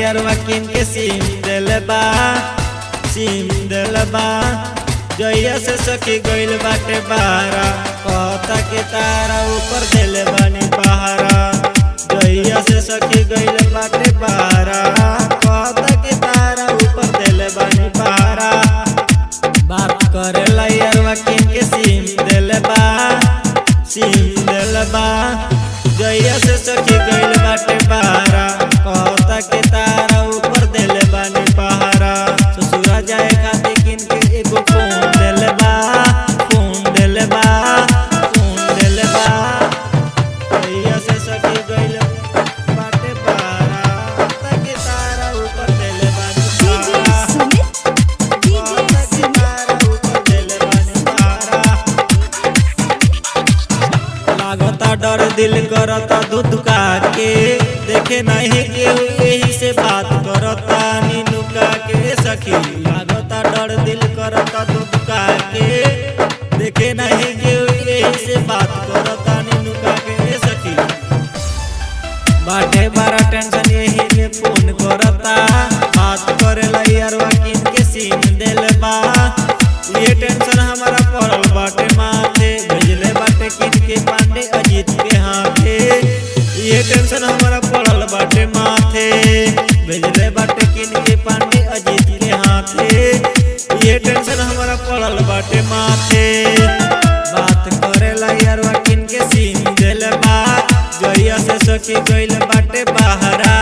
यारवा किन के सिम दिल बा जइया से सखी गइल बाटे बहारा कहता के तारा ऊपर दिल बानी पहारा जइया से सखी गइल बाटे बहारा कहता के तारा ऊपर दिल बानी पहारा बात करेला यारवा किन के सिम दिल बा जइया से सखी गइल बाटे बहारा कहता के तारा ऊपर दिल बानी पहारा ससुरा जाए खातिर किन के एगो फोन दिल बा जइया से सखी गइल बाटे बहारा कहता के तारा ऊपर दिल बानी पहारा कहता के तारा ऊपर दिल बानी पहारा लागता डर दिल करता दूध का के देखे नहीं केहू यही से बात करता नीनुका के सखी लागता डर दिल करता दूध का के देखे नहीं केहू यही से बात करता नीनुका के सखी बाटे बड़ा टेंशन यही ने फोन करता बात करेला यारवा किन के सिम दिल बा ये टेंशन हमारा पड़ल बाटे माथे भेजले बाटे किन के पांडे अजीत के हाथे ये टेंशन हमारा पड़ल बाटे माथे भेजले बाटे किन के पांडे अजीत के हाथे ये टेंशन हमारा पड़ल बाटे माथे बात करेला यारवा किन के सिम दिल बा जइया से सखी गइल बाटे बहारा